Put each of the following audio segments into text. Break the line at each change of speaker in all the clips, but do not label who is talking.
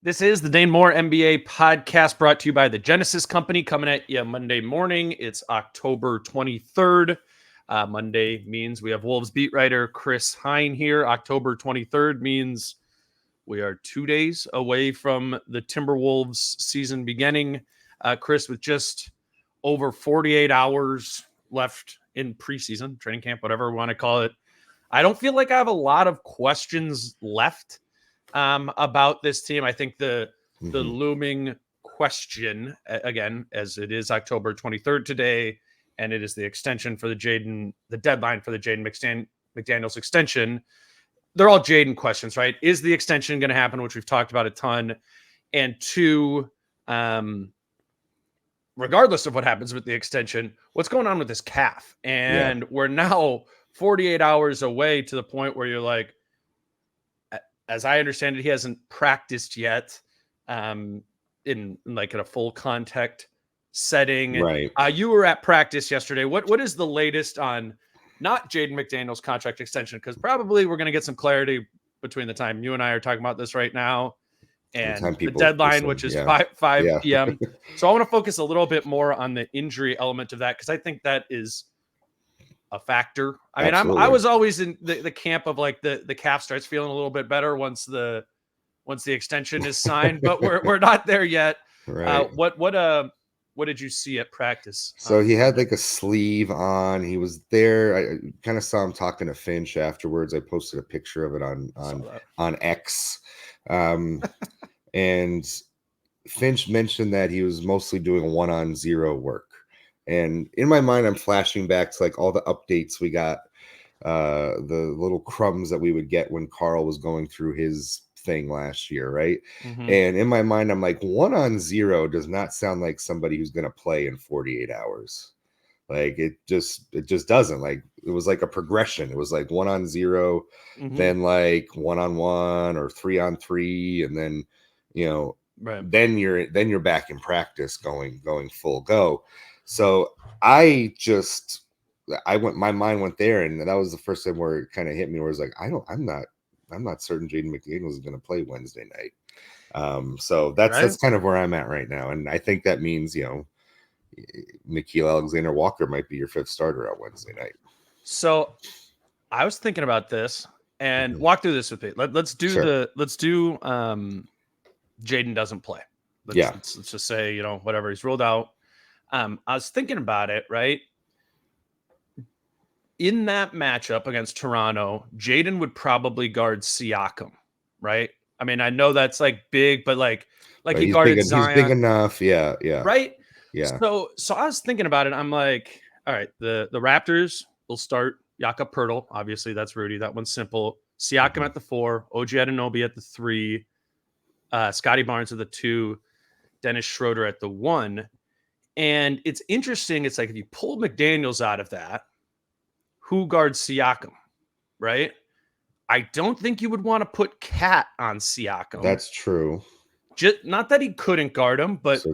This is the Dane Moore NBA podcast brought to you by the Genesis Company, coming at you Monday morning. It's October 23rd. Monday means we have Wolves beat writer Chris Hine here. October 23rd means we are 2 days away from the Timberwolves season beginning. Chris, with just over 48 hours left in preseason, training camp, whatever we want to call it, I don't feel like I have a lot of questions left about this team. I think the looming question, again, as it is October 23rd today, and it is the extension for the deadline for the Jaden McDaniels extension. They're all Jaden questions, right? Is the extension going to happen, which we've talked about a ton? And two, regardless of what happens with the extension, what's going on with this calf? And we're now 48 hours away to the point where you're like, as I understand it, he hasn't practiced yet in a full contact setting.
Right.
You were at practice yesterday. What is the latest on not Jaden McDaniels' contract extension? Because probably we're going to get some clarity between the time you and I are talking about this right now and the deadline, which is 5 p.m. So I want to focus a little bit more on the injury element of that, because I think that is a factor. I mean, I was always in the camp of like the calf starts feeling a little bit better once the extension is signed, but we're not there yet.
Right.
What did you see at practice?
So he had like a sleeve on. He was there. I kind of saw him talking to Finch afterwards. I posted a picture of it on X. And Finch mentioned that he was mostly doing 1-on-0 work. And in my mind, I'm flashing back to like all the updates we got, the little crumbs that we would get when Carl was going through his thing last year, right?
Mm-hmm.
And in my mind, I'm like, 1-on-0 does not sound like somebody who's going to play in 48 hours. Like it just doesn't. Like it was like a progression. It was like 1-on-0, then like 1-on-1 or 3-on-3, and then then you're back in practice going full go. So my mind went there, and that was the first time where it kind of hit me, where it's like, I'm not certain Jaden McDaniels is going to play Wednesday night. So that's kind of where I'm at right now. And I think that means, Nickeil Alexander-Walker might be your fifth starter on Wednesday night.
So I was thinking about this and walk through this with me. Let's do Jaden doesn't play. Let's just say, whatever, he's ruled out. I was thinking about it, right? In that matchup against Toronto, Jaden would probably guard Siakam, right? I mean, I know that's like big, but like he guarded Zion.
He's big enough, yeah.
Right?
Yeah.
So I was thinking about it. I'm like, all right, the Raptors will start Jakob Poeltl. Obviously, that's Rudy. That one's simple. Siakam at the 4, OG Anunoby at the 3, Scotty Barnes at the 2, Dennis Schroeder at the 1. And it's interesting. It's like if you pull McDaniels out of that, who guards Siakam, right? I don't think you would want to put Cat on Siakam.
That's true.
Just not that he couldn't guard him, but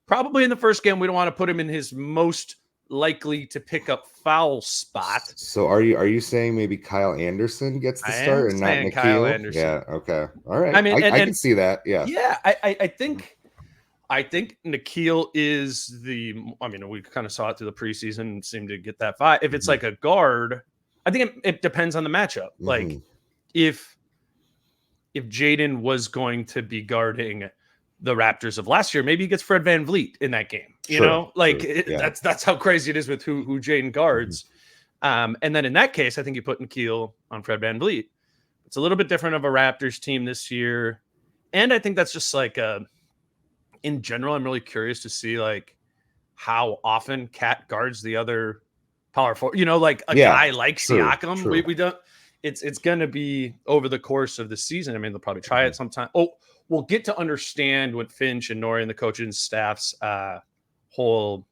probably in the first game we don't want to put him in his most likely to pick up foul spot.
So are you saying maybe Kyle Anderson gets the start and not Nickeil?
Kyle Anderson.
Yeah. Okay. All right.
I mean,
I can see that. Yeah.
Yeah. I think Nickeil is we kind of saw it through the preseason and seemed to get that vibe. If it's like a guard, I think it depends on the matchup. Like if Jaden was going to be guarding the Raptors of last year, maybe he gets Fred VanVleet in that game. That's how crazy it is with who Jaden guards. And then in that case, I think you put Nickeil on Fred VanVleet. It's a little bit different of a Raptors team this year. And I think that's just like in general, I'm really curious to see like how often Cat guards the other power forward. Guy like Siakam.
True.
We don't. It's going to be over the course of the season. I mean, they'll probably try it sometime. Oh, we'll get to understand what Finch and Nori and the coaching staff's whole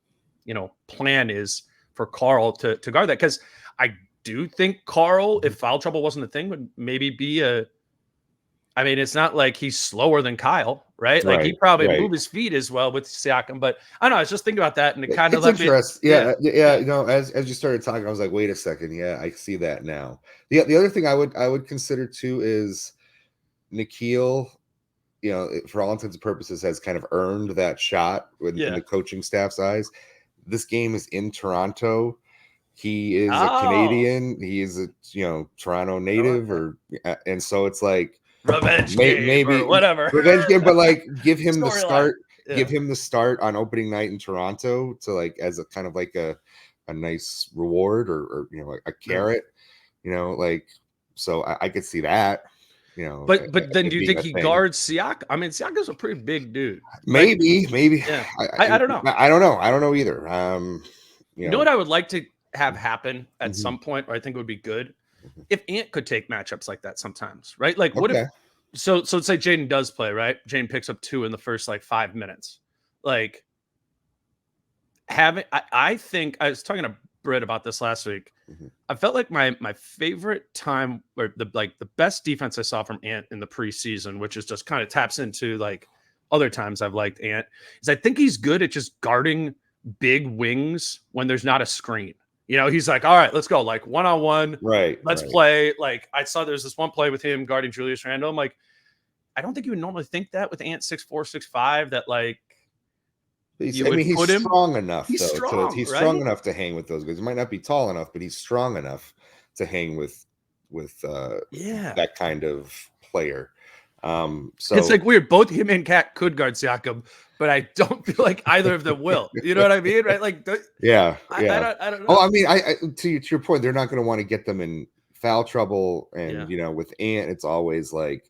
plan is for Carl to guard that, because I do think Carl, if foul trouble wasn't a thing, would maybe be it's not like he's slower than Kyle, right? Like he probably move his feet as well with Siakam, but I don't know. I was just thinking about that, and it kind of left
interesting. Yeah. As you started talking, I was like, wait a second. Yeah, I see that now. The other thing I would consider too is Nickeil for all intents and purposes, has kind of earned that shot in the coaching staff's eyes. This game is in Toronto. He is a Canadian. He is a Toronto native, and so it's like
revenge game or whatever.
Revenge game, but like give him the start. Give him the start on opening night in Toronto to like as a kind of like a nice reward or a carrot. Like so I could see that.
But then do you think he guards Siakam? I mean, Siakam's a pretty big dude.
Maybe.
Yeah. I don't know.
I don't know either.
You know what I would like to have happen at some point, or I think it would be good if Ant could take matchups like that sometimes, right? Like what if so let's say Jaden does play, right? Jaden picks up 2 in the first like 5 minutes. Like I think I was talking to Britt about this last week. I felt like my favorite time, or the best defense I saw from Ant in the preseason, which is just kind of taps into like other times I've liked Ant, is I think he's good at just guarding big wings when there's not a screen. He's like, all right, let's go, like one-on-one.
Right.
Let's play. Like I saw there's this one play with him guarding Julius Randle. I'm like, I don't think you would normally think that with Ant 6'4", 6'5", that like.
He's strong enough. He's strong enough to hang with those guys. He might not be tall enough, but he's strong enough to hang with that kind of player. So
it's like weird. Both him and Cat could guard Siakam, but I don't feel like either of them will. You know what I mean, right? Like,
I
don't know.
Oh, I mean, to your point, they're not going to want to get them in foul trouble, and with Ant, it's always like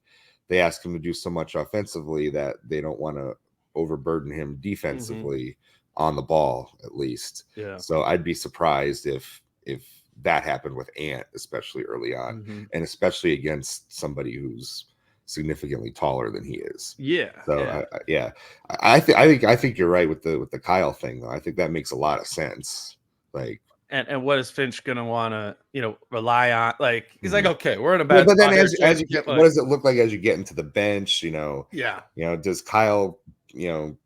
they ask him to do so much offensively that they don't want to overburden him defensively on the ball, at least.
Yeah.
So I'd be surprised if that happened with Ant, especially early on, and especially against somebody who's significantly taller than he is.
Yeah.
So I think you're right with the Kyle thing, though. I think that makes a lot of sense. Like.
And what is Finch going to want to, rely on? Like, he's like, okay, we're in a bad
spot. But then
as you
get, what does it look like as you get into the bench? Does Kyle,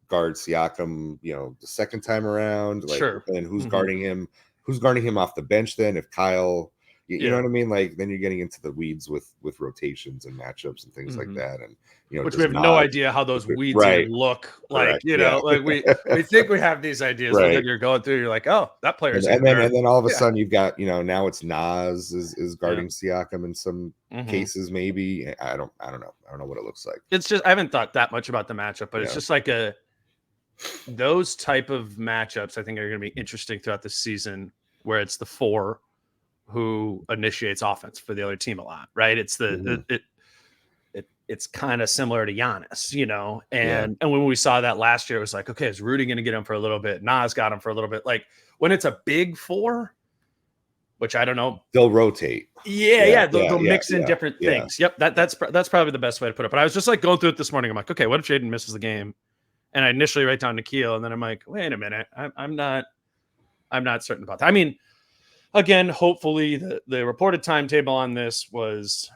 guard Siakam, the second time around? Like,
sure.
And who's guarding him? Who's guarding him off the bench then? If Kyle, you know what I mean? Like, then you're getting into the weeds with rotations and matchups and things like that. And,
which we have no idea how those weeds even look like, like we think we have these ideas, and then you're going through, you're like, oh, that player's
and then all of a sudden you've got, now it's Nas is guarding Siakam in some cases, maybe. I don't know. I don't know what it looks like.
It's just, I haven't thought that much about the matchup, but it's just like those type of matchups I think are going to be interesting throughout the season, where it's the 4 who initiates offense for the other team a lot, right? It's it's kind of similar to Giannis, and when we saw that last year, it was like, okay, is Rudy going to get him for a little bit? Nas got him for a little bit. Like when it's a big 4, which I don't know,
they'll rotate.
They'll mix in different things. Yep, that's probably the best way to put it. But I was just like going through it this morning. I'm like, okay, what if Jaden misses the game? And I initially write down Nikhil, and then I'm like, wait a minute, I'm not certain about that. I mean, again, hopefully the reported timetable on this was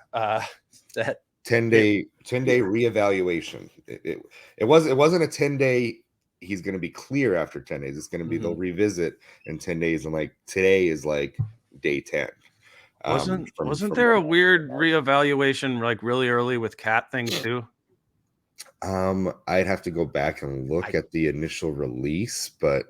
that
10-day reevaluation. It wasn't a 10-day. He's going to be clear after 10 days. It's going to be they'll revisit in 10 days, and like today is like day 10.
Wasn't there a weird reevaluation like really early with Cat thing too?
I'd have to go back and look at the initial release, but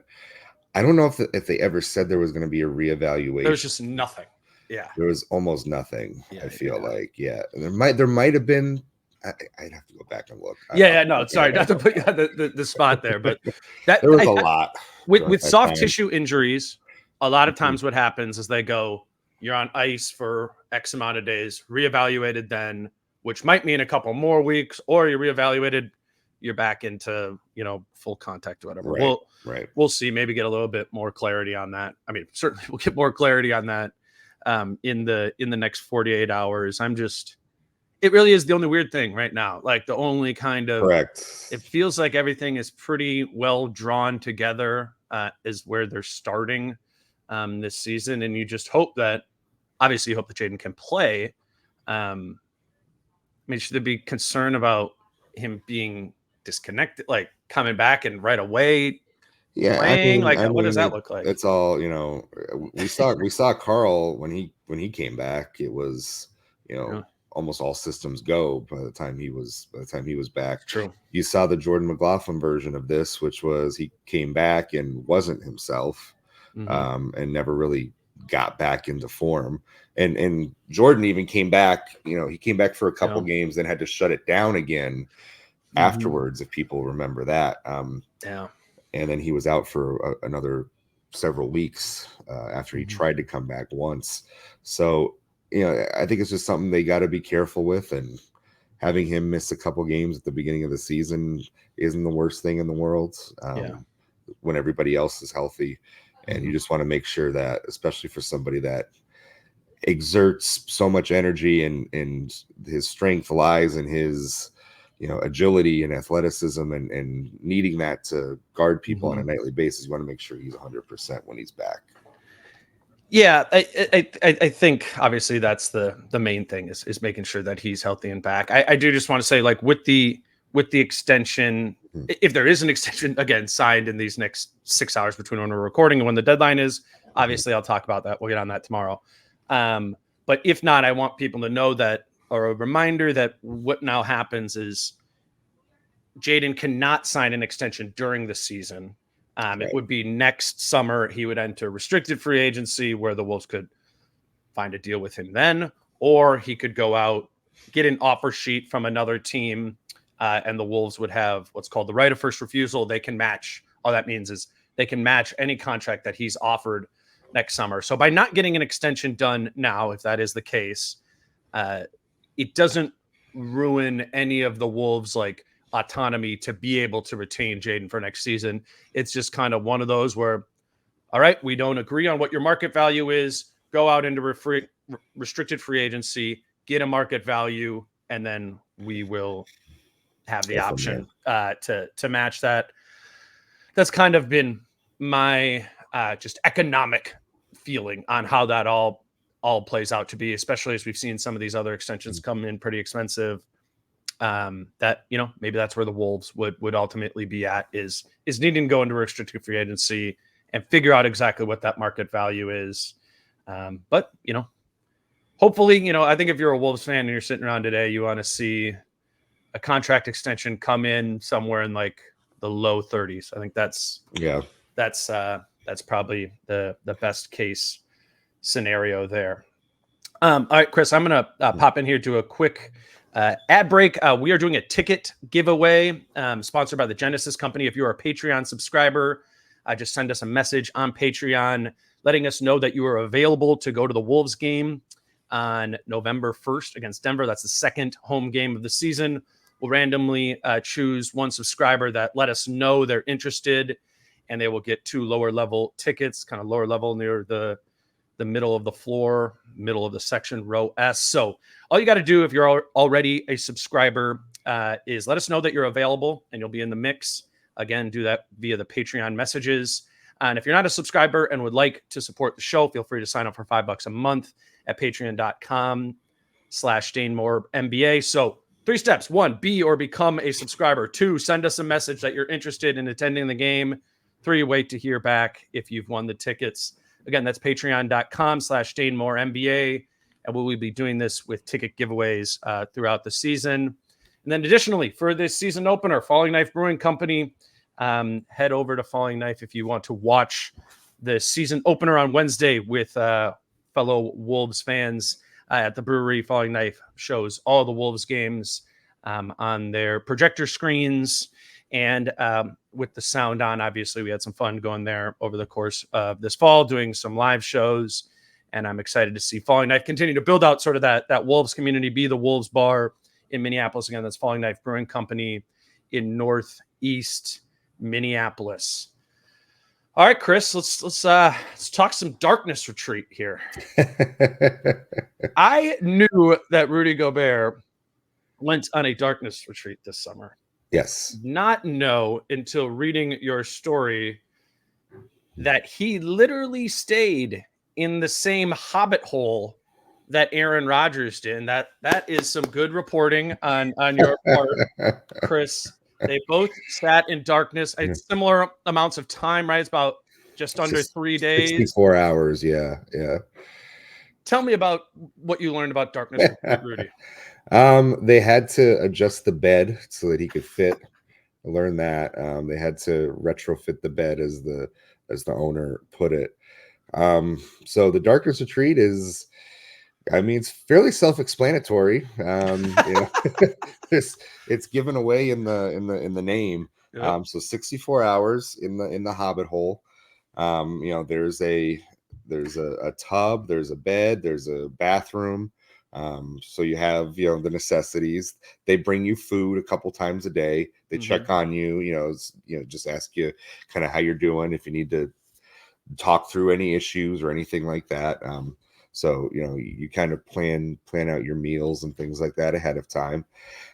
I don't know if they ever said there was going to be a reevaluation.
There was just nothing. Yeah,
there was almost nothing. I feel like and there might have been. I'd have to go back and look.
No, sorry, not to put you on the spot there, but that
there was a lot
with soft tissue injuries. A lot of times, what happens is they go, you're on ice for X amount of days, reevaluated then, which might mean a couple more weeks, or you're reevaluated, you're back into full contact or whatever. We'll see. Maybe get a little bit more clarity on that. I mean, certainly we'll get more clarity on that in the next 48 hours. It really is the only weird thing right now. Like the only kind of it feels like everything is pretty well drawn together is where they're starting this season, and you just hope that Jaden can play. I mean, should there be concern about him being disconnected, like coming back and right away playing? What does that look like?
It's all, we saw Carl when he came back. It was, almost all systems go by the time he was back.
True.
You saw the Jordan McLaughlin version of this, which was he came back and wasn't himself, and never really got back into form. And Jordan even came back, he came back for a couple games, then had to shut it down again afterwards, if people remember that. And then he was out for another several weeks after he tried to come back once. So, I think it's just something they got to be careful with, and having him miss a couple games at the beginning of the season isn't the worst thing in the world when everybody else is healthy. And you just want to make sure that, especially for somebody that exerts so much energy and his strength lies in his agility and athleticism and needing that to guard people on a nightly basis, you want to make sure he's 100% when he's back.
Yeah, I think obviously that's the main thing is making sure that he's healthy and back. I do just want to say, like, with the extension, if there is an extension again signed in these next 6 hours between when we're recording and when the deadline is, obviously I'll talk about that. We'll get on that tomorrow. But if not, I want people to know that, or a reminder that what now happens is Jaden cannot sign an extension during the season. It would be next summer. He would enter restricted free agency where the Wolves could find a deal with him then, or he could go out, get an offer sheet from another team, and the Wolves would have what's called the right of first refusal. They can match. All that means is they can match any contract that he's offered next summer. So by not getting an extension done now, if that is the case, it doesn't ruin any of the Wolves' autonomy to be able to retain Jaden for next season. It's just kind of one of those where, all right, we don't agree on what your market value is. Go out into restricted free agency, get a market value, and then we will have the option to match that. That's kind of been my just economic feeling on how that all plays out to be, especially as we've seen some of these other extensions come in pretty expensive. That maybe that's where the Wolves would ultimately be at is needing to go into restricted free agency and figure out exactly what that market value is. But hopefully, I think if you're a Wolves fan and you're sitting around today, you want to see a contract extension come in somewhere in the low 30s. I think that's probably the best case scenario there. All right, Chris, I'm going to pop in here to a quick ad break. We are doing a ticket giveaway sponsored by the Genesis Company. If you're a Patreon subscriber, just send us a message on Patreon letting us know that you are available to go to the Wolves game on November 1st against Denver. That's the second home game of the season. We'll randomly choose one subscriber that let us know they're interested, and they will get 2 lower level tickets, kind of lower level near the middle of the floor, middle of the section, row S. So all you got to do if you're already a subscriber is let us know that you're available and you'll be in the mix. Again, do that via the Patreon messages. And if you're not a subscriber and would like to support the show, feel free to sign up for $5 a month at patreon.com/DaneMooreNBA. So 3 steps. 1, be or become a subscriber. 2, send us a message that you're interested in attending the game. 3, wait to hear back if you've won the tickets. Again, that's patreon.com/DaneMooreNBA. And we will be doing this with ticket giveaways throughout the season. And then additionally, for this season opener, Falling Knife Brewing Company, head over to Falling Knife if you want to watch the season opener on Wednesday with fellow Wolves fans at the brewery. Falling Knife shows all the Wolves games on their projector screens and with the sound on. Obviously, we had some fun going there over the course of this fall, doing some live shows. And I'm excited to see Falling Knife continue to build out sort of that Wolves community, be the Wolves bar in Minneapolis. Again, that's Falling Knife Brewing Company in Northeast Minneapolis. All right, Chris, let's talk some Darkness Retreat here. I knew that Rudy Gobert went on a Darkness Retreat this summer.
Yes.
Not know until reading your story that he literally stayed in the same hobbit hole that Aaron Rodgers did. And that is some good reporting on your part, Chris. They both sat in darkness. It's similar amounts of time, right? It's about just under 3 days.
64 hours, yeah.
Tell me about what you learned about Darkness Retreat, Rudy.
They had to adjust the bed so that he could fit. I learned that. They had to retrofit the bed, as the owner put it. So the Darkness Retreat is, I mean, it's fairly self-explanatory. It's given away in the name.
Yep.
So 64 hours in the Hobbit hole. There's a tub, there's a bed, there's a bathroom. So you have, the necessities. They bring you food a couple times a day. They check on you, just ask you kind of how you're doing, if you need to talk through any issues or anything like that. So you kind of plan out your meals and things like that ahead of time.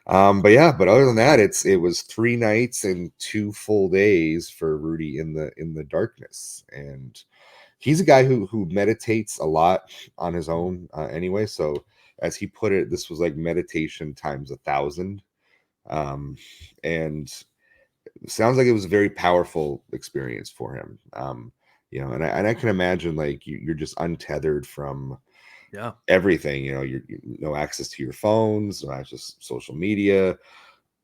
But other than that, it was 3 nights and 2 full days for Rudy in the darkness. And he's a guy who meditates a lot on his own anyway. So as he put it, this was like meditation times 1,000. And it sounds like it was a very powerful experience for him. And I can imagine, like, you're just untethered from everything. You're no access to your phones, no access to social media,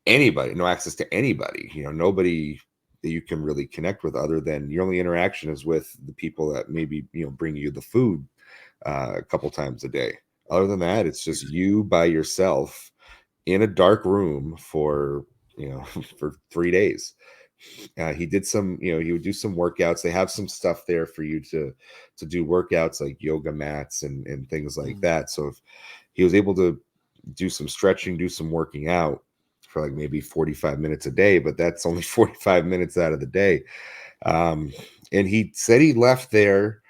anybody, no access to anybody. Nobody that you can really connect with, other than your only interaction is with the people that maybe bring you the food a couple times a day. Other than that, it's just you by yourself in a dark room for for 3 days. He did some, he would do some workouts. They have some stuff there for you to do workouts, like yoga mats and things like that. So if he was able to do some stretching, do some working out for like maybe 45 minutes a day, but that's only 45 minutes out of the day. And he said he left there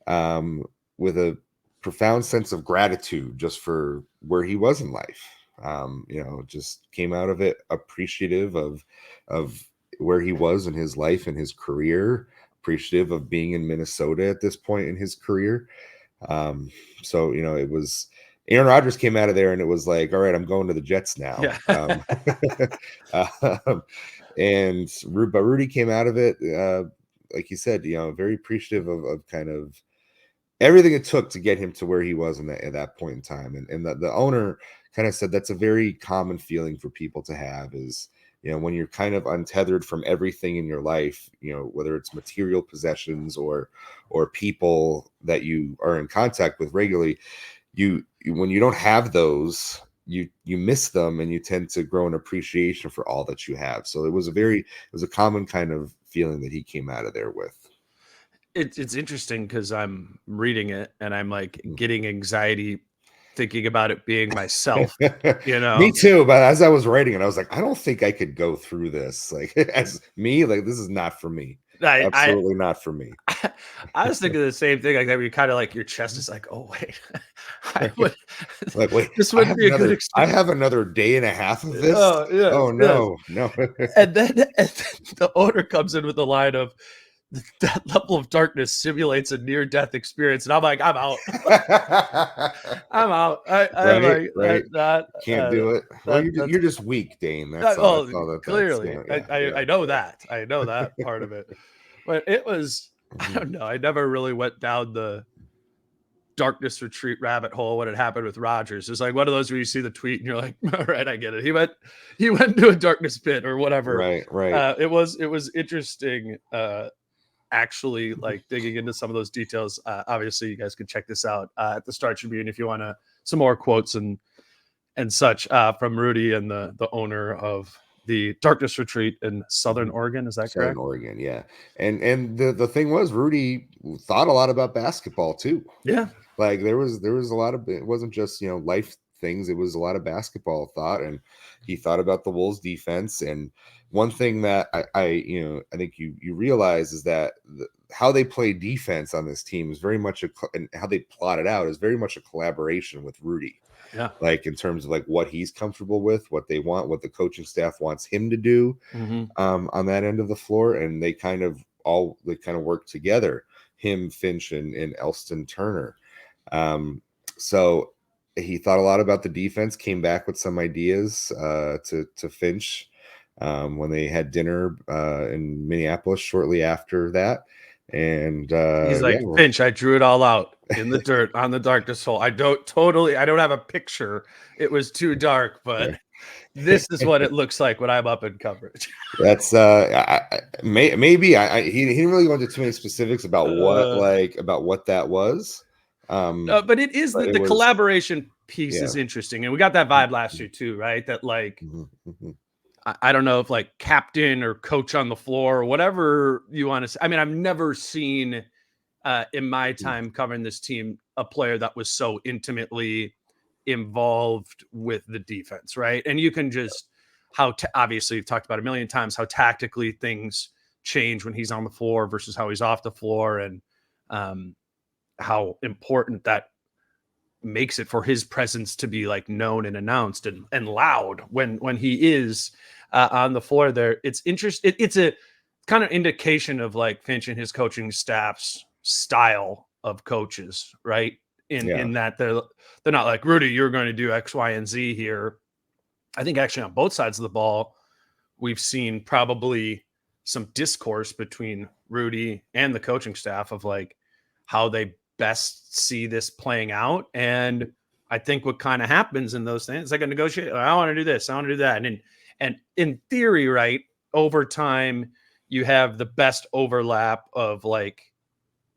with a profound sense of gratitude just for where he was in life. Just came out of it appreciative of where he was in his life and his career, appreciative of being in Minnesota at this point in his career. So it was, Aaron Rodgers came out of there and it was like, all right, I'm going to the Jets now.
Yeah.
But Rudy came out of it, like you said, very appreciative of kind of everything it took to get him to where he was at that point in time. And the owner kind of said that's a very common feeling for people to have, is, when you're kind of untethered from everything in your life, whether it's material possessions or people that you are in contact with regularly, when you don't have those, you miss them, and you tend to grow an appreciation for all that you have. So it was a common kind of feeling that he came out of there with.
It's interesting because I'm reading it and I'm like getting anxiety thinking about it being myself.
Me too. But as I was writing it, I was like, I don't think I could go through this. Like, as me, like, this is not for me. Absolutely not for me.
I was thinking the same thing, like that. Where you kind of like your chest is like, oh wait, I would
like, wait,
this would be a good experience.
I have another day and a half of this. Oh no.
And then the owner comes in with the line of, that level of darkness simulates a near-death experience, and I'm like, I'm out. I'm out.
Can't do it. Well, you're just weak, Dane. That's all.
Clearly, I know that. I know that part of it. But it was, I don't know. I never really went down the Darkness Retreat rabbit hole when it happened with Rodgers. It's like one of those where you see the tweet and you're like, all right, I get it. He went into a darkness pit or whatever.
Right.
It was interesting. Actually, like digging into some of those details. Obviously, you guys can check this out at the Star Tribune if you want some more quotes and such from Rudy and the owner of the Darkness Retreat in Southern Oregon. Is that correct?
Southern Oregon, yeah. And the thing was, Rudy thought a lot about basketball too.
Yeah,
like there was a lot of, it wasn't just life things, it was a lot of basketball thought, and he thought about the Wolves defense. And one thing that I think you realize is that how they play defense on this team is very much and how they plot it out is very much a collaboration with Rudy.
Yeah,
like in terms of like what he's comfortable with, what they want, what the coaching staff wants him to do on that end of the floor, and they kind of work together. Him, Finch, and Elston Turner. So he thought a lot about the defense, came back with some ideas to Finch when they had dinner in Minneapolis shortly after that. And
He's
yeah,
like, Finch, I drew it all out in the dirt on the darkest hole. I don't have a picture. It was too dark, but this is what it looks like when I'm up in coverage.
that's maybe he didn't really go into too many specifics about what that was.
But it is
But it
the
was,
collaboration piece
yeah.
is interesting, and we got that vibe last year too, right? That like
Mhm, mhm.
I don't know if like captain or coach on the floor or whatever you want to say. I mean, I've never seen in my time covering this team a player that was so intimately involved with the defense, right? And you can just obviously you've talked about a million times how tactically things change when he's on the floor versus how he's off the floor, and um, how important that makes it for his presence to be like known and announced and loud when he is on the floor there. It's interesting. It's a kind of indication of like Finch and his coaching staff's style of coaches, right?
Yeah.
In that they're not like, Rudy, you're going to do X, Y, and Z here. I think actually on both sides of the ball, we've seen probably some discourse between Rudy and the coaching staff of like how they best see this playing out. And I think what kind of happens in those things, like a negotiate, I want to do this, I want to do that. And in theory, right, over time, you have the best overlap of like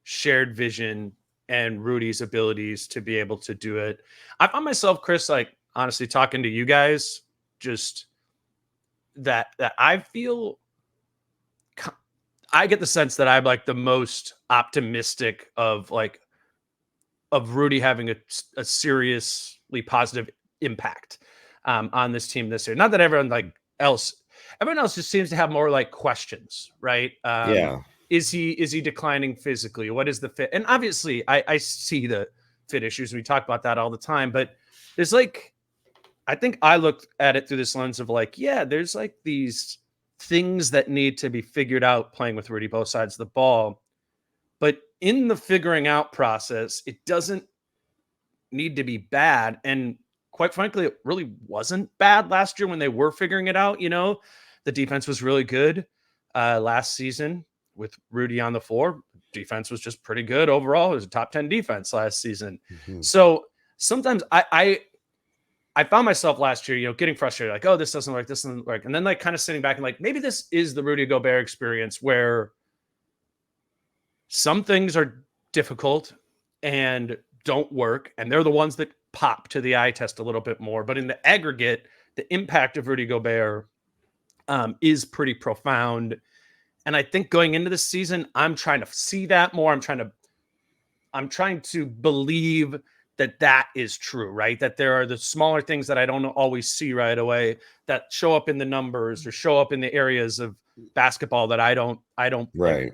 shared vision and Rudy's abilities to be able to do it. I found myself, Chris, like honestly talking to you guys, just that I feel I get the sense that I'm like the most optimistic of like of Rudy having a seriously positive impact on this team this year. Not that everyone else just seems to have more like questions, right?
Yeah.
Is he declining physically? What is the fit? And obviously, I see the fit issues. We talk about that all the time, but there's like I think I looked at it through this lens of like, yeah, there's like these things that need to be figured out playing with Rudy both sides of the ball. But in the figuring out process, it doesn't need to be bad. And quite frankly, it really wasn't bad last year when they were figuring it out. You know, the defense was really good last season with Rudy on the floor. Defense was just pretty good overall. It was a top 10 defense last season.
Mhm.
So sometimes I found myself last year, you know, getting frustrated, like, oh, this doesn't work, this doesn't work. And then like kind of sitting back and like, maybe this is the Rudy Gobert experience where some things are difficult and don't work, and they're the ones that pop to the eye test a little bit more. But in the aggregate, the impact of Rudy Gobert is pretty profound. And I think going into this season, I'm trying to see that more. I'm trying to believe that that is true, right? That there are the smaller things that I don't always see right away that show up in the numbers or show up in the areas of basketball that I don't like
Right.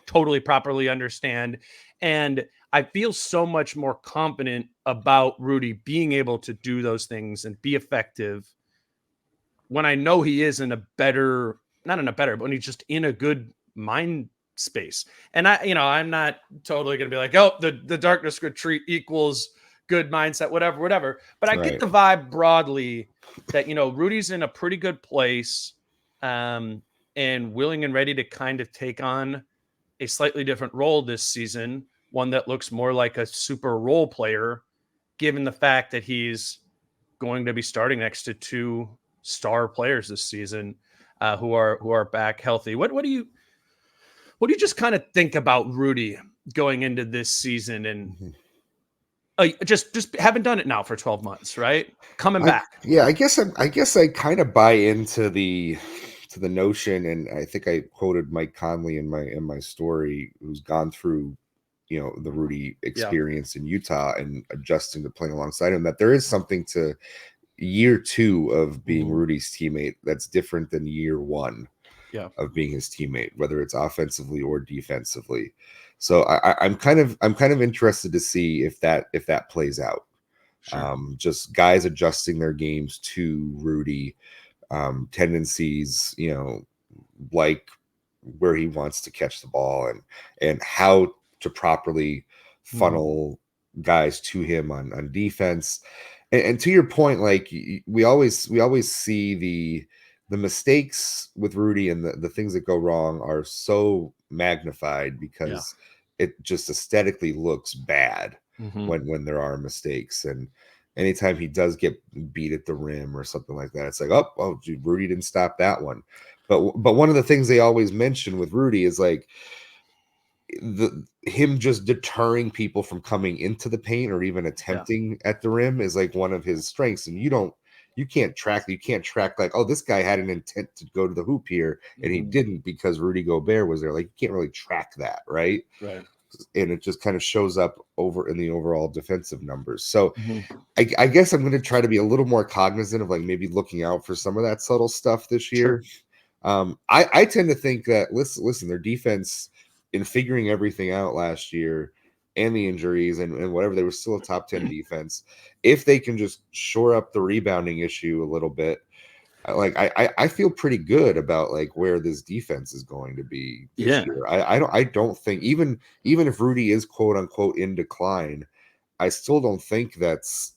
totally properly understand. And I feel so much more confident about Rudy being able to do those things and be effective when I know he is in a better, not in a better, but when he's just in a good mind space. And I'm not totally going to be like, oh, the darkness retreat equals good mindset, whatever. But I get
Right.
the vibe broadly that, Rudy's in a pretty good place and willing and ready to kind of take on a slightly different role this season, one that looks more like a super role player, given the fact that he's going to be starting next to two star players this season who are back healthy. What do you just kind of think about Rudy going into this season and
Mhm.
just haven't done it now for 12 months, right? Coming
I
back.
Yeah, I guess I kind of buy into the notion, and I think I quoted Mike Conley in my story, who's gone through, the Rudy
Yeah.
experience in Utah and adjusting to playing alongside him, that there is something to year two of being
Mhm.
Rudy's teammate that's different than year one
Yeah.
of being his teammate, whether it's offensively or defensively. So I'm kind of interested to see if that plays out.
Sure.
Just guys adjusting their games to Rudy, tendencies, like where he wants to catch the ball, and how to properly
Mhm.
funnel guys to him on defense. And to your point, like we always see the mistakes with Rudy and the things that go wrong are so magnified because it just aesthetically looks bad when there are mistakes. And anytime he does get beat at the rim or something like that, it's like, oh, dude, Rudy didn't stop that one. But one of the things they always mention with Rudy is like him just deterring people from coming into the paint or even attempting at the rim is like one of his strengths. And you can't track like, oh, this guy had an intent to go to the hoop here and he didn't because Rudy Gobert was there. Like, you can't really track that, right?
Right.
And it just kind of shows up over in the overall defensive numbers. So I guess I'm going to try to be a little more cognizant of like maybe looking out for some of that subtle stuff this year. Sure. I tend to think that listen, their defense in figuring everything out last year and the injuries and whatever, they were still a top 10 defense. If they can just shore up the rebounding issue a little bit, like I feel pretty good about like where this defense is going to be this year. I don't think even if Rudy is quote unquote in decline, I still don't think that's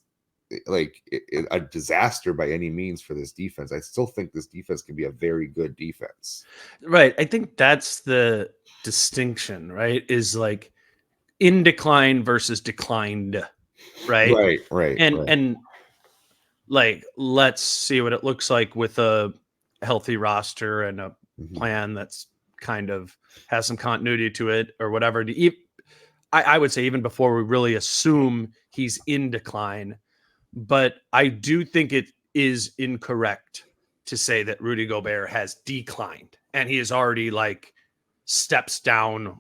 like a disaster by any means for this defense. I still think this defense can be a very good defense.
Right. I think that's the distinction, right? Is like in decline versus declined, right?
Right.
And like, let's see what it looks like with a healthy roster and a plan that's kind of has some continuity to it or whatever. I would say even before we really assume he's in decline, but I do think it is incorrect to say that Rudy Gobert has declined and he is already like steps down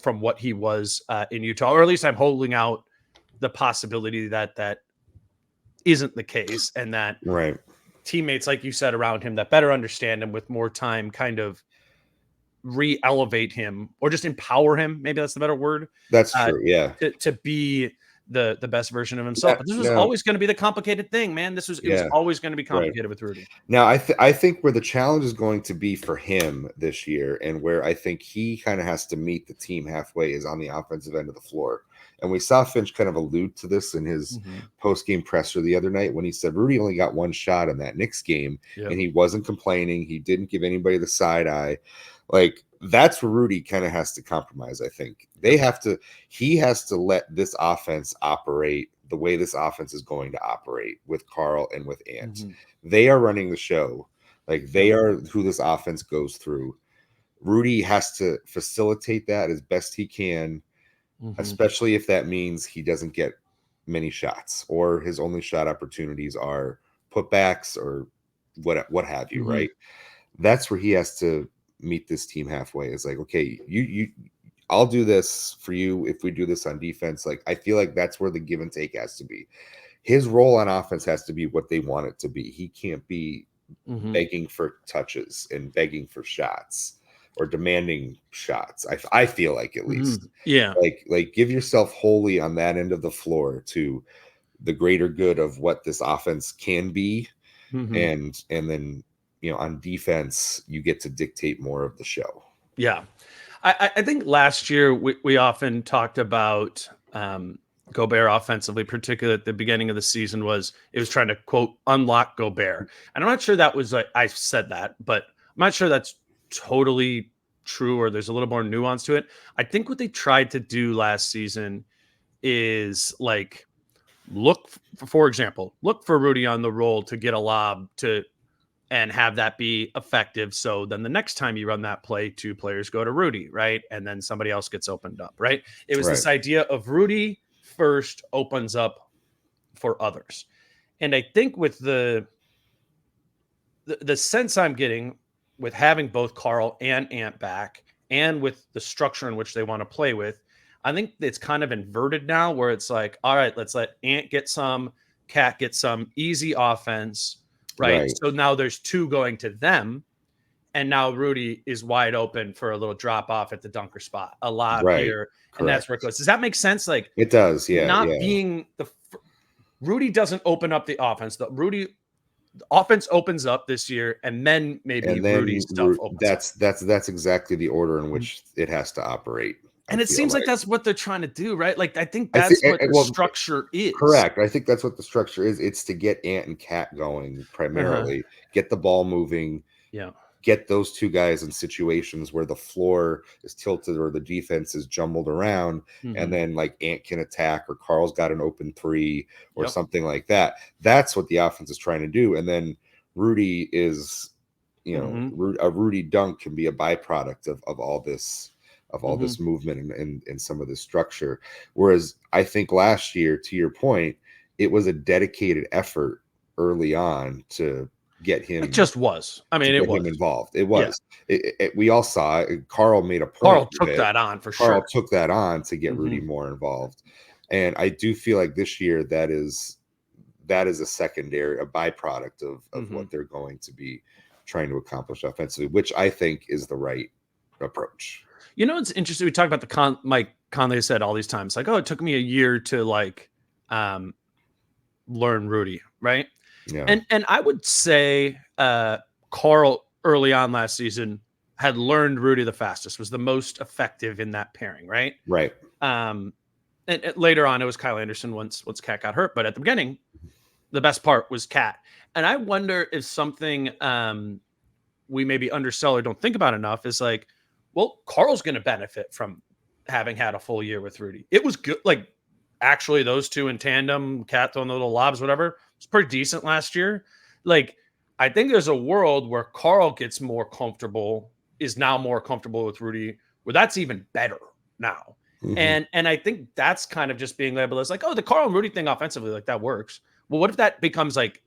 from what he was in Utah, or at least I'm holding out the possibility that isn't the case, and that teammates, like you said, around him that better understand him with more time kind of re-elevate him or just empower him. Maybe that's the better word.
That's true. Yeah.
To be the best version of himself. But this was always going to be the complicated thing, man. It was always going to be complicated with Rudy.
Now, I think where the challenge is going to be for him this year, and where I think he kind of has to meet the team halfway, is on the offensive end of the floor. And we saw Finch kind of allude to this in his post-game presser the other night when he said Rudy only got one shot in that Knicks game, and he wasn't complaining. He didn't give anybody the side eye. Like, that's where Rudy kind of has to compromise, I think. He has to let this offense operate the way this offense is going to operate with Karl and with Ant. They are running the show. Like, they are who this offense goes through. Rudy has to facilitate that as best he can, especially if that means he doesn't get many shots or his only shot opportunities are putbacks or what have you, right? That's where he has to meet this team halfway. It's like, okay, I'll do this for you if we do this on defense. Like, I feel like that's where the give and take has to be. His role on offense has to be what they want it to be. He can't be begging for touches and begging for shots or demanding shots. I feel like, at least. Like give yourself wholly on that end of the floor to the greater good of what this offense can be. And then, you know, on defense, you get to dictate more of the show.
Yeah. I think last year we often talked about Gobert offensively, particularly at the beginning of the season, it was trying to, quote, unlock Gobert. And I'm not sure that was I said that, but I'm not sure that's totally true or there's a little more nuance to it. I think what they tried to do last season is like for example, look for Rudy on the roll to get a lob and have that be effective. So then the next time you run that play, two players go to Rudy, right? And then somebody else gets opened up, right? It was this idea of Rudy first opens up for others. And I think with the sense I'm getting with having both Karl and Ant back and with the structure in which they want to play with, I think it's kind of inverted now where it's like, all right, let's let Ant get some, Cat get some easy offense. Right. So now there's two going to them. And now Rudy is wide open for a little drop off at the dunker spot, a lob here. Correct. And that's where it goes. Does that make sense? Like,
it does. Yeah.
Being Rudy doesn't open up the offense. The offense opens up this year, and then Rudy's stuff opens up.
That's exactly the order in which it has to operate.
And it seems like that's what they're trying to do, right? Like, I think that's what the structure is.
Correct. I think that's what the structure is. It's to get Ant and Cat going primarily, get the ball moving,
Yeah.
get those two guys in situations where the floor is tilted or the defense is jumbled around, and then like Ant can attack or Carl's got an open three or something like that. That's what the offense is trying to do. And then Rudy is, you know, a Rudy dunk can be a byproduct of all this movement and some of this structure. Whereas I think last year, to your point, it was a dedicated effort early on to get him.
It just was. I mean, it was
him involved. It was. We all saw it. Carl made a point.
Carl took that on for sure.
Carl took that on to get Rudy more involved, and I do feel like this year that is a secondary, a byproduct of what they're going to be trying to accomplish offensively, which I think is the right approach.
You know, it's interesting. We talked about the Mike Conley said all these times, like, oh, it took me a year to like learn Rudy, right?
Yeah.
And I would say Carl early on last season had learned Rudy the fastest, was the most effective in that pairing, right?
Right.
And later on, it was Kyle Anderson once Cat got hurt. But at the beginning, the best part was Cat. And I wonder if something we maybe undersell or don't think about enough is like, well, Carl's going to benefit from having had a full year with Rudy. It was good. Like, actually, those two in tandem, Cat throwing the little lobs, whatever, it's pretty decent last year. Like, I think there's a world where Carl gets more comfortable, is now more comfortable with Rudy, where that's even better now. And I think that's kind of just being labeled as like, oh, the Carl and Rudy thing offensively, like that works. Well, what if that becomes like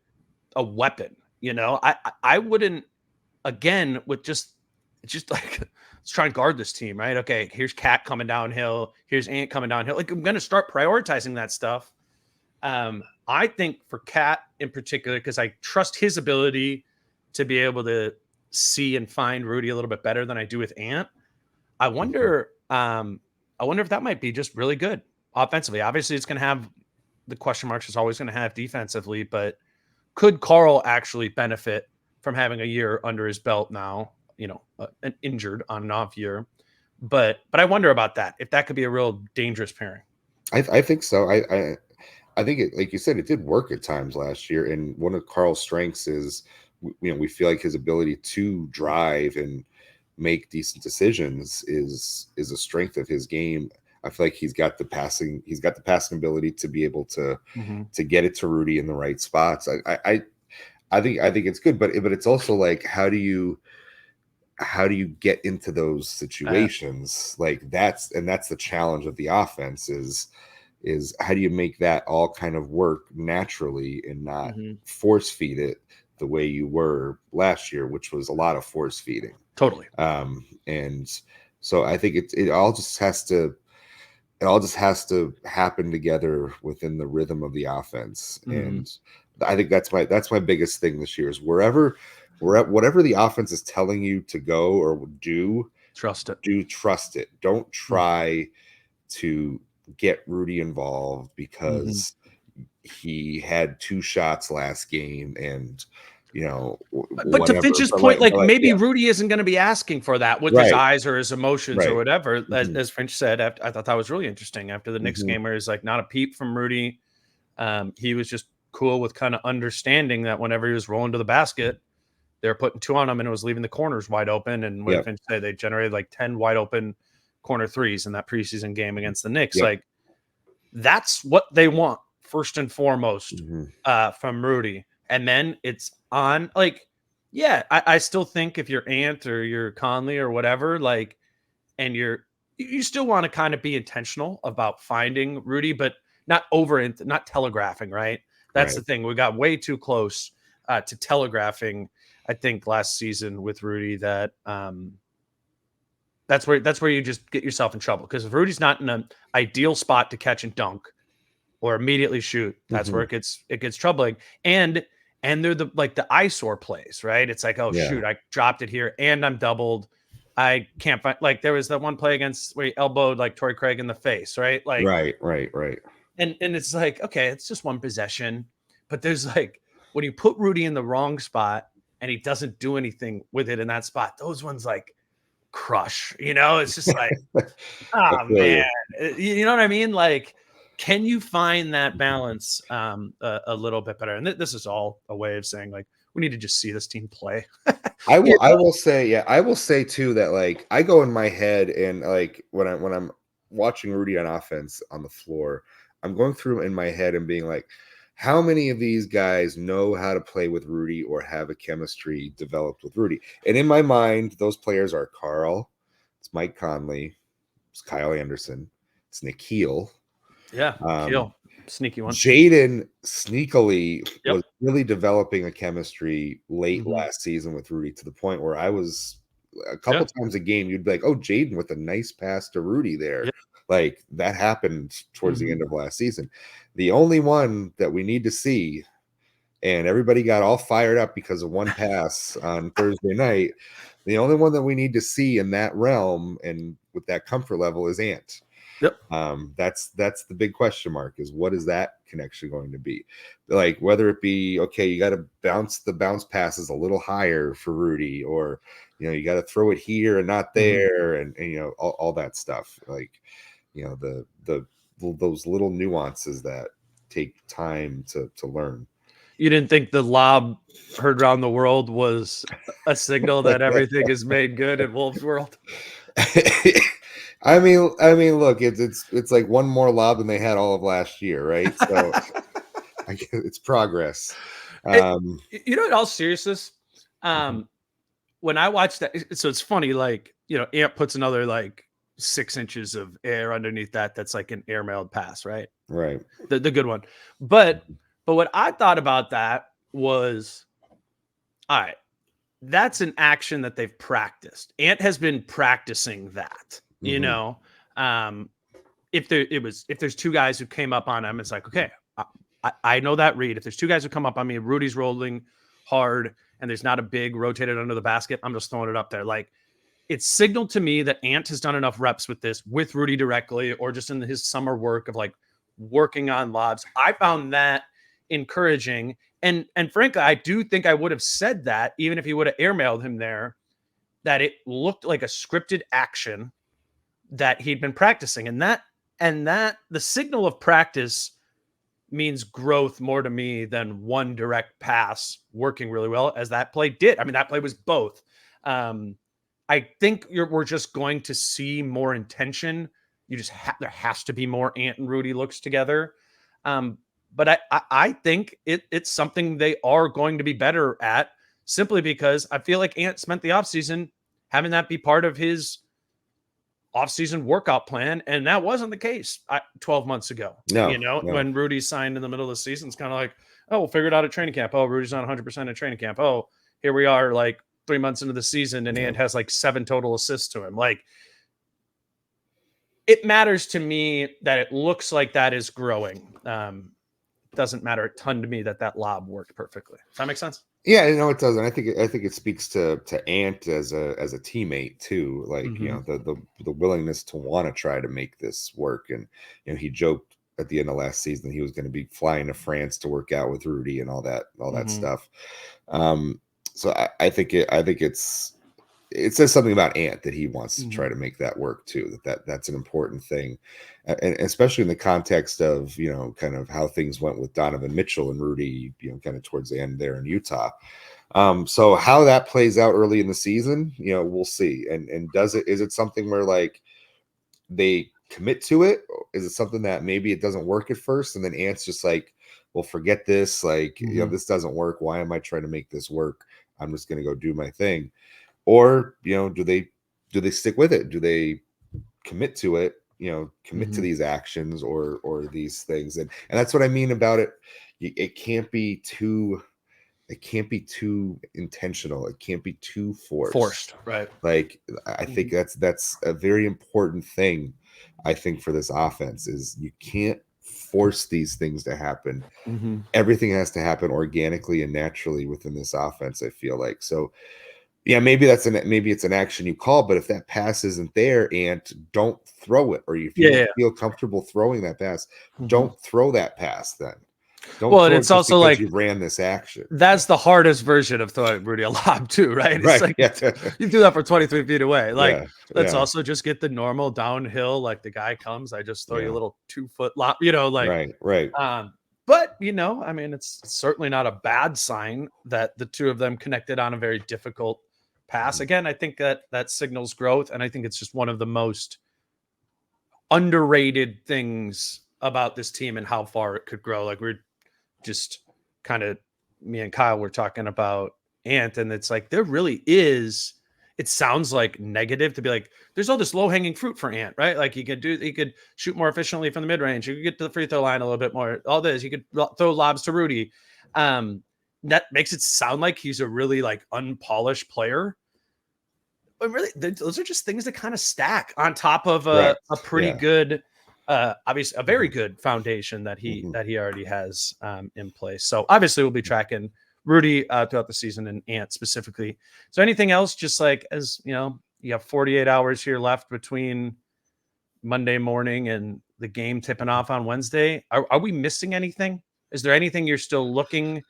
a weapon? You know, I wouldn't, again, with just like, let's try and guard this team, right? Okay, here's Cat coming downhill. Here's Ant coming downhill. Like, I'm going to start prioritizing that stuff. I think for Cat in particular, because I trust his ability to be able to see and find Rudy a little bit better than I do with Ant. I wonder if that might be just really good offensively. Obviously, it's going to have the question marks. It's always going to have defensively, but could Carl actually benefit from having a year under his belt now? You know, an injured on and off year, but I wonder about that. If that could be a real dangerous pairing.
I think so. I think it, like you said, it did work at times last year. And one of Carl's strengths is, you know, we feel like his ability to drive and make decent decisions is a strength of his game. I feel like he's got the passing ability to be able to get it to Rudy in the right spots. I think it's good, but it's also like, how do you get into those situations? Like that's the challenge of the offense is how do you make that all kind of work naturally and not force feed it the way you were last year, which was a lot of force feeding.
Totally.
And so I think it all just has to happen together within the rhythm of the offense. And I think that's my biggest thing this year is whatever the offense is telling you to go or do,
trust it.
Trust it. Don't try to get Rudy involved because he had 2 shots last game and, you know,
but to Finch's point, like maybe Rudy isn't going to be asking for that with his eyes or his emotions or whatever. As Finch said, I thought that was really interesting after the Knicks game, where he's like, not a peep from Rudy. He was just cool with kind of understanding that whenever he was rolling to the basket, they're putting 2 on him and it was leaving the corners wide open. And what Finch said, they generated like 10 wide open corner threes in that preseason game against the Knicks. Like, that's what they want first and foremost from Rudy. And then it's on, like, I still think if you're Ant or you're Conley or whatever, like, and you still want to kind of be intentional about finding Rudy, but not not telegraphing, right? That's the thing. We got way too close to telegraphing, I think, last season with Rudy, that that's where you just get yourself in trouble. Because if Rudy's not in an ideal spot to catch and dunk or immediately shoot, that's where it gets troubling. And they're the eyesore plays, right? It's like, oh shoot, I dropped it here and I'm doubled. I can't find, like, there was that one play against where he elbowed like Torrey Craig in the face, right? Like,
right.
And it's like, okay, it's just one possession, but there's like, when you put Rudy in the wrong spot and he doesn't do anything with it in that spot, those ones like crush, you know? It's just like, oh man, you know what I mean? Like, can you find that balance a little bit better? And this is all a way of saying like we need to just see this team play.
I will say, yeah, I will say too that like I go in my head and like when I'm watching Rudy on offense on the floor, I'm going through in my head and being like, how many of these guys know how to play with Rudy or have a chemistry developed with Rudy? And in my mind, those players are Carl, it's Mike Conley, it's Kyle Anderson, it's Nikhil.
Yeah, Nikhil, sneaky one.
Jaden sneakily
Yep.
was really developing a chemistry late last season with Rudy to the point where I was a couple times a game, you'd be like, oh, Jaden with a nice pass to Rudy there.
Yep.
Like that happened towards the end of last season. The only one that we need to see, and everybody got all fired up because of one pass on Thursday night. The only one that we need to see in that realm and with that comfort level is Ant.
Yep.
That's the big question mark is what is that connection going to be? Like whether it be, okay, you got to bounce the bounce passes a little higher for Rudy, or, you know, you got to throw it here and not there. And you know, all that stuff, like, you know, those little nuances that take time to learn.
You didn't think the lob heard around the world was a signal that everything is made good in Wolves world?
I mean, look, it's like one more lob than they had all of last year, right? So it's progress.
You know, in all seriousness, when I watched that, so it's funny, like, you know, Ant puts another like 6 inches of air underneath that's like an airmailed pass, right?
Right.
The good one. But what I thought about that was, all right, that's an action that they've practiced. Ant has been practicing that, you know. If there's two guys who came up on him, it's like, okay, I know that read. If there's two guys who come up on me, Rudy's rolling hard and there's not a big rotated under the basket, I'm just throwing it up there. Like, it's signaled to me that Ant has done enough reps with this, with Rudy directly, or just in his summer work of like working on lobs. I found that encouraging. And frankly, I do think I would have said that even if he would have airmailed him there, that it looked like a scripted action that he'd been practicing. And that the signal of practice means growth more to me than one direct pass working really well, as that play did. I mean, that play was both. I think we're just going to see more intention. You just there has to be more Ant and Rudy looks together. But I think it's something they are going to be better at, simply because I feel like Ant spent the offseason having that be part of his offseason workout plan, and that wasn't the case 12 months ago. No. When Rudy signed in the middle of the season, it's kind of like, oh, we'll figure it out at training camp. Oh, Rudy's not 100% at training camp. Oh, here we are like 3 months into the season, and Ant has like 7 total assists to him. Like, it matters to me that it looks like that is growing. Doesn't matter a ton to me that lob worked perfectly. Does that make sense?
Yeah, no, it doesn't. I think it speaks to Ant as a teammate too. Like, you know, the willingness to want to try to make this work. And, you know, he joked at the end of last season he was going to be flying to France to work out with Rudy and all that stuff. So I think it says something about Ant that he wants to try to make that work too. That's an important thing, and especially in the context of, you know, kind of how things went with Donovan Mitchell and Rudy, you know, kind of towards the end there in Utah. So how that plays out early in the season, you know, we'll see. And is it something where like they commit to it? Is it something that maybe it doesn't work at first, and then Ant's just like, well, forget this. Like, you know, this doesn't work. Why am I trying to make this work? I'm just going to go do my thing. Or, you know, do they stick with it? Do they commit to it? You know, commit to these actions or these things, and that's what I mean about it. It can't be too intentional. It can't be too forced.
Right?
Like, I think that's a very important thing. I think for this offense is you can't force these things to happen. Everything has to happen organically and naturally within this offense, I feel like. So yeah, maybe it's an action you call, but if that pass isn't there, and don't throw it, or if you feel comfortable throwing that pass, don't throw that pass then. Don't
Well, and
throw
it's
it just
also
because
like
you ran this action.
that's the hardest version of throwing Rudy a lob too, right? It's
Right.
like
Yeah.
you do that for 23 feet away. Like,
Yeah.
let's
Yeah.
also just get the normal downhill. Like the guy comes, I just throw you a
Yeah.
little 2 foot lob, you know, like,
Right. Right.
but you know, I mean, it's certainly not a bad sign that the two of them connected on a very difficult pass. Again, I think that that signals growth, and I think it's just one of the most underrated things about this team and how far it could grow. Like we're just kind of me and Kyle were talking about Ant, and it's like there really is. It sounds like negative to be like, there's all this low hanging fruit for Ant, right? Like he could shoot more efficiently from the mid range. You could get to the free throw line a little bit more. All this, you could throw lobs to Rudy. That makes it sound like he's a really like unpolished player. But really, those are just things that kind of stack on top of a pretty good, obviously a very good foundation that he already has in place. So obviously we'll be tracking Rudy throughout the season and Ant specifically. So anything else, just like as you know, you have 48 hours here left between Monday morning and the game tipping off on Wednesday. Are we missing anything? Is there anything you're still looking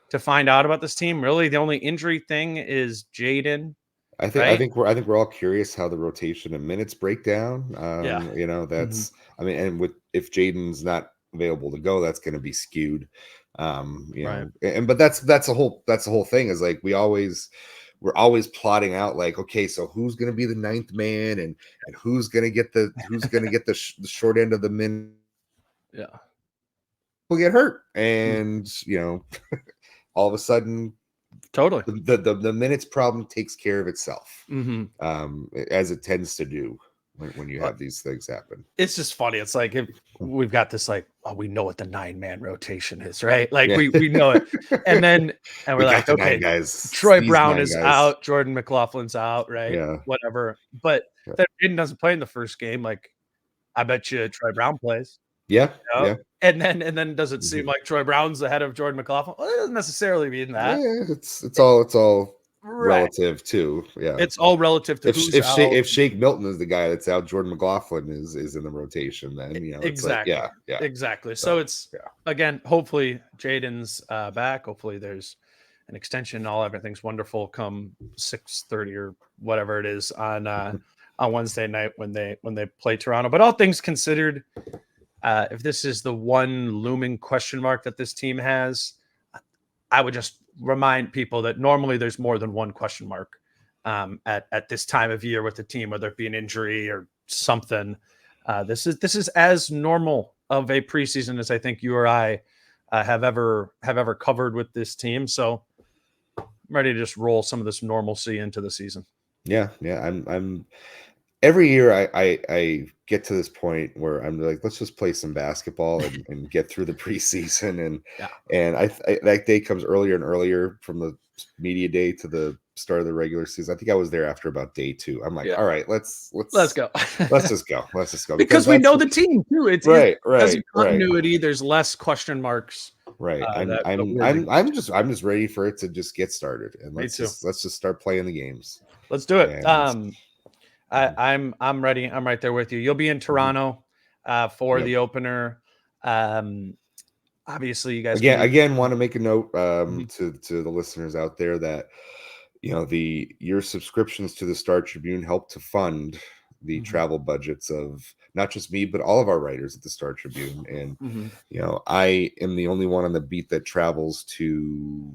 to find out about this team? Really, the only injury thing is Jaden. Right?
I think we're all curious how the rotation and minutes break down.
Yeah.
You know, that's I mean, and with if Jaden's not available to go, that's going to be skewed. You
Right.
know, and but that's the whole thing is like we're always plotting out like, okay, so who's going to be the ninth man and who's going to get the the short end of the minute.
Yeah.
Will get hurt, and you know, all of a sudden
Totally.
the minutes problem takes care of itself,
Mm-hmm.
as it tends to do when you have these things happen.
It's just funny. It's like if we've got this like, oh, we know what the 9-man rotation is, right? Like
Yeah.
we know it. And then we're
We
like,
got the
okay,
9 guys.
Troy
These
Brown
9
is
guys.
out, Jordan McLaughlin's out, right?
Yeah.
Whatever. But
Yeah.
that Jaden doesn't play in the first game. Like, I bet you Troy Brown plays.
Yeah.
You know?
Yeah.
And then does it seem like Troy Brown's ahead of Jordan McLaughlin? Well, it doesn't necessarily mean that.
Yeah, it's all
Right.
relative too. Yeah.
It's all relative to
if Shake Milton is the guy that's out, Jordan McLaughlin is in the rotation, then you know
exactly.
It's like, yeah.
Exactly. So it's again, hopefully Jaden's back. Hopefully there's an extension. Everything's wonderful come 6:30 or whatever it is on Wednesday night when they play Toronto. But all things considered, if this is the one looming question mark that this team has, I would just remind people that normally there's more than one question mark at this time of year with the team, whether it be an injury or something. This is as normal of a preseason as I think you or I have ever covered with this team. So I'm ready to just roll some of this normalcy into the season.
Yeah. I'm every year I get to this point where I'm like, let's just play some basketball and get through the preseason, and I that day comes earlier and earlier from the media day to the start of the regular season. I think I was there after about day 2. I'm like, all right, let's
go.
let's just go
because we know the team too. It's
right.
As a continuity, there's less question marks.
Right. I'm just ready for it to just get started, and let's just start playing the games.
Let's do it. I'm ready. I'm right there with you. You'll be in Toronto for the opener. Obviously, you guys
again want to make a note to the listeners out there that you know your subscriptions to the Star Tribune help to fund the travel budgets of not just me but all of our writers at the Star Tribune, and you know I am the only one on the beat that travels to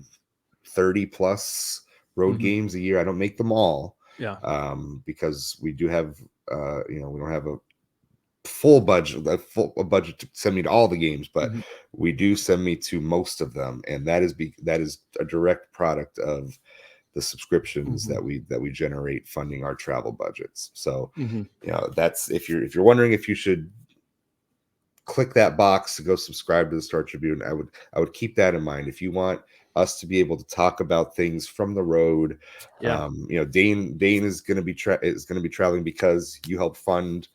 30 plus road games a year. I don't make them all. Because we do have you know, we don't have a full budget to send me to all the games, but we do send me to most of them, and that is a direct product of the subscriptions that we generate funding our travel budgets. So you know, that's if you're wondering if you should click that box to go subscribe to the Star Tribune, I would keep that in mind. If you want us to be able to talk about things from the road, you know, Dane is going to be traveling because you help fund,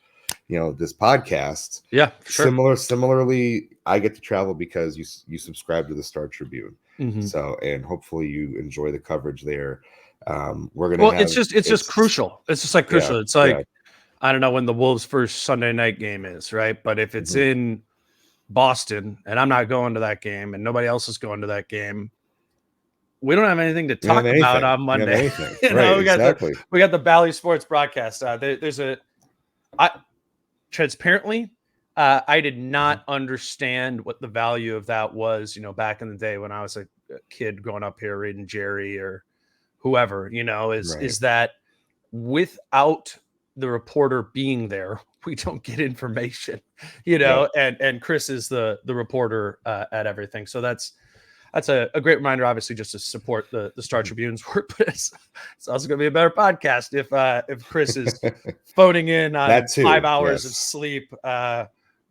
you know, this podcast.
Yeah, sure.
Similarly, I get to travel because you subscribe to the Star Tribune. So, and hopefully you enjoy the coverage there. We're gonna.
It's just crucial. It's just like crucial. It's like I don't know when the Wolves' first Sunday night game is, right? But if it's in Boston, and I'm not going to that game, and nobody else is going to that game, we don't have anything to talk about on Monday.
Right, exactly.
We got the Bally Sports broadcast. Transparently, I did not understand what the value of that was, back in the day when I was a kid growing up here reading Jerry or whoever, is that without the reporter being there, we don't get information, and Chris is the reporter at everything. So that's a great reminder, obviously, just to support the Star Tribune's work, but it's also going to be a better podcast if Chris is phoning in on 5 hours of sleep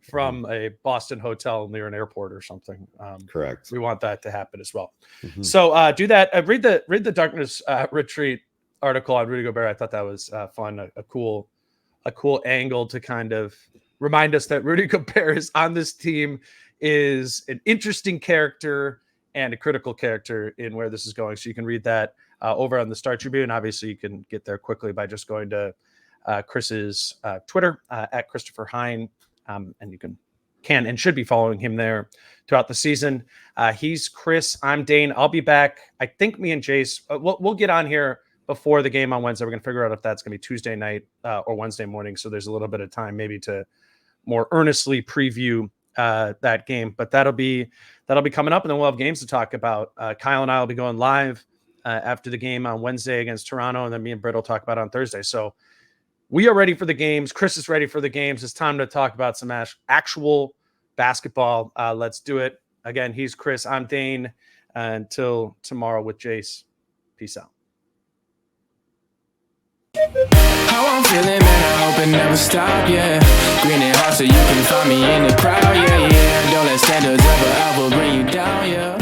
from a Boston hotel near an airport or something.
Correct.
We want that to happen as well. So do that. Read the Darkness Retreat article on Rudy Gobert. I thought that was fun, a cool angle to kind of remind us that Rudy Gobert is on this team, is an interesting character and a critical character in where this is going. So you can read that over on the Star Tribune. Obviously, you can get there quickly by just going to Chris's Twitter at Christopher Hine, and you can and should be following him there throughout the season. He's Chris. I'm Dane. I'll be back. I think me and Jace, we'll get on here before the game on Wednesday. We're going to figure out if that's going to be Tuesday night or Wednesday morning. So there's a little bit of time maybe to more earnestly preview that game, but that'll be coming up, and then we'll have games to talk about. Kyle and I will be going live after the game on Wednesday against Toronto, and then me and Britt will talk about it on Thursday. So we are ready for the games. Chris is ready for the games. It's time to talk about some actual basketball. Let's do it. Again, he's Chris. I'm Dane. Until tomorrow with Jace. Peace out.
How I'm feeling, man, I hope it never stop, yeah. Grinning hard so you can find me in the crowd, yeah. Don't let standards ever bring you down, yeah.